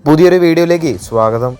പുതിയൊരു വീഡിയോയിലേക്ക് സ്വാഗതം.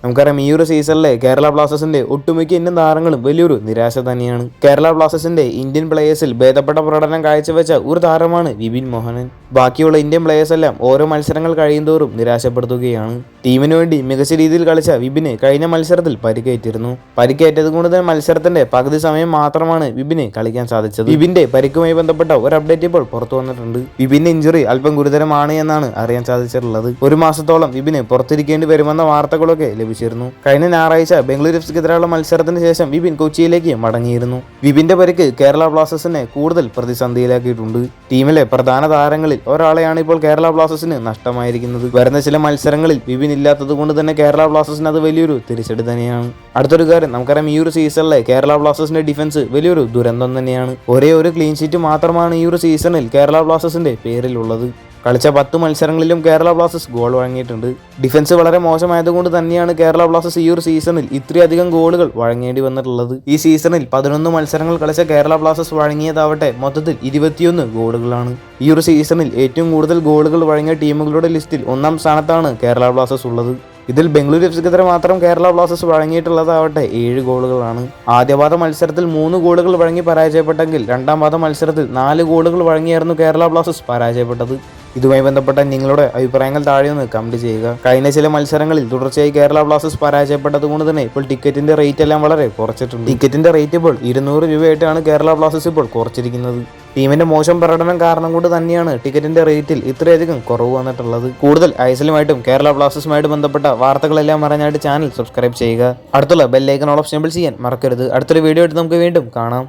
നമുക്കറിയാം, ഈ ഒരു സീസണിലെ കേരള ബ്ലാസ്റ്റേഴ്സിന്റെ ഒട്ടുമിക്ക ഇന്ത്യൻ താരങ്ങളും വലിയൊരു നിരാശ തന്നെയാണ്. കേരള ബ്ലാസ്റ്റേഴ്സിന്റെ ഇന്ത്യൻ പ്ലേയേഴ്സിൽ ഭേദപ്പെട്ട പ്രകടനം കാഴ്ചവെച്ച ഒരു താരമാണ് വിപിൻ മോഹനൻ. ബാക്കിയുള്ള ഇന്ത്യൻ പ്ലേയേഴ്സ് എല്ലാം ഓരോ മത്സരങ്ങൾ കഴിയുന്തോറും നിരാശപ്പെടുത്തുകയാണ്. ടീമിനു വേണ്ടി മികച്ച രീതിയിൽ കളിച്ച വിപിന് കഴിഞ്ഞ മത്സരത്തിൽ പരിക്കേറ്റിരുന്നു. പരിക്കേറ്റത് കൊണ്ട് തന്നെ മത്സരത്തിന്റെ പകുതി സമയം മാത്രമാണ് വിപിന് കളിക്കാൻ സാധിച്ചത്. വിപിന്റെ പരിക്കുമായി ബന്ധപ്പെട്ട ഒരു അപ്ഡേറ്റ് ഇപ്പോൾ പുറത്തു വന്നിട്ടുണ്ട്. വിപിന്റെ ഇഞ്ചുറി അല്പം ഗുരുതരമാണ് എന്നാണ് അറിയാൻ സാധിച്ചിട്ടുള്ളത്. ഒരു മാസത്തോളം വിപിന് പുറത്തിരിക്കേണ്ടി വരുമെന്ന വാർത്തകളൊക്കെ ലഭിച്ചിരുന്നു. കഴിഞ്ഞ ഞായറാഴ്ച ബംഗളൂരു എഫ്സിക്കെതിരെയുള്ള മത്സരത്തിന് ശേഷം വിപിൻ കൊച്ചിയിലേക്ക് മടങ്ങിയിരുന്നു. വിപിന്റെ പരിക്ക് കേരള ബ്ലാസ്റ്റേഴ്സിനെ കൂടുതൽ പ്രതിസന്ധിയിലാക്കിയിട്ടുണ്ട്. ടീമിലെ പ്രധാന താരങ്ങളിൽ ഒരാളെയാണ് ഇപ്പോൾ കേരള ബ്ലാസ്റ്റേഴ്സിന് നഷ്ടമായിരിക്കുന്നത്. വരുന്ന ചില മത്സരങ്ങളിൽ വിപിൻ ഇല്ലാത്തത് കൊണ്ട് തന്നെ കേരള ബ്ലാസ്റ്റേഴ്സിന് അത് വലിയൊരു തിരിച്ചടി തന്നെയാണ്. അടുത്തൊരു കാര്യം, നമുക്കറിയാം, ഈ ഒരു സീസണിലെ കേരള ബ്ലാസ്റ്റേഴ്സിന്റെ ഡിഫൻസ് വലിയൊരു ദുരന്തം തന്നെയാണ്. ഒരേ ഒരു ക്ലീൻ ഷീറ്റ് മാത്രമാണ് ഈ ഒരു സീസണിൽ കേരള ബ്ലാസ്റ്റേഴ്സിന്റെ പേരിലുള്ളത്. കളിച്ച 10 മത്സരങ്ങളിലും കേരള ബ്ലാസ്റ്റേഴ്സ് ഗോൾ വഴങ്ങിയിട്ടുണ്ട്. ഡിഫൻസ് വളരെ മോശമായതുകൊണ്ട് തന്നെയാണ് കേരള ബ്ലാസ്റ്റേഴ്സ് ഈ ഒരു സീസണിൽ ഇത്രയധികം ഗോളുകൾ വഴങ്ങേണ്ടി വന്നിട്ടുള്ളത്. ഈ സീസണിൽ 11 മത്സരങ്ങൾ കളിച്ച കേരള ബ്ലാസ്റ്റേഴ്സ് വഴങ്ങിയതാവട്ടെ മൊത്തത്തിൽ 21 ഗോളുകളാണ്. ഈ ഒരു സീസണിൽ ഏറ്റവും കൂടുതൽ ഗോളുകൾ വഴങ്ങിയ ടീമുകളുടെ ലിസ്റ്റിൽ 1-ാം സ്ഥാനത്താണ് കേരള ബ്ലാസ്റ്റേഴ്സ് ഉള്ളത്. ഇതിൽ ബംഗളൂരു എഫ്സിക്കെതിരെ മാത്രം കേരള ബ്ലാസ്റ്റേഴ്സ് വഴങ്ങിയിട്ടുള്ളതാവട്ടെ 7 ഗോളുകളാണ്. ആദ്യപാദ മത്സരത്തിൽ 3 ഗോളുകൾ വഴങ്ങി പരാജയപ്പെട്ടെങ്കിൽ രണ്ടാം പാദ മത്സരത്തിൽ 4 ഗോളുകൾ വഴങ്ങിയായിരുന്നു കേരള ബ്ലാസ്റ്റേഴ്സ് പരാജയപ്പെട്ടത്. ഇതുമായി ബന്ധപ്പെട്ട നിങ്ങളുടെ അഭിപ്രായങ്ങൾ താഴെ ഒന്ന് കമന്റ് ചെയ്യുക. കഴിഞ്ഞ ചില മത്സരങ്ങളിൽ തുടർച്ചയായി കേരള ബ്ലാസ്റ്റേഴ്സ് പരാജയപ്പെട്ടത് കൊണ്ട് തന്നെ ഇപ്പോൾ ടിക്കറ്റിന്റെ റേറ്റ് എല്ലാം വളരെ കുറച്ചിട്ടുണ്ട്. ടിക്കറ്റിന്റെ റേറ്റ് ഇപ്പോൾ 200 രൂപയായിട്ടാണ് കേരള ബ്ലാസ്റ്റേഴ്സ് ഇപ്പോൾ കുറച്ചിരിക്കുന്നത്. ടീമിന്റെ മോശം പ്രകടനം കാരണം കൊണ്ട് തന്നെയാണ് ടിക്കറ്റിന്റെ റേറ്റിൽ ഇത്രയധികം കുറവ് വന്നിട്ടുള്ളത്. കൂടുതൽ ഐഎസ്എല്ലുമായിട്ടും കേരള ബ്ലാസ്റ്റേഴ്സുമായിട്ട് ബന്ധപ്പെട്ട വാർത്തകളെല്ലാം അറിഞ്ഞായിട്ട് ചാനൽ സബ്സ്ക്രൈബ് ചെയ്യുക. അടുത്തുള്ള ബെല്ലൈക്കൺ ഓൾ ഓപ്ഷൻ എനേബിൾ ചെയ്യാൻ മറക്കരുത്. അടുത്തൊരു വീഡിയോ ആയിട്ട് നമുക്ക് വീണ്ടും കാണാം.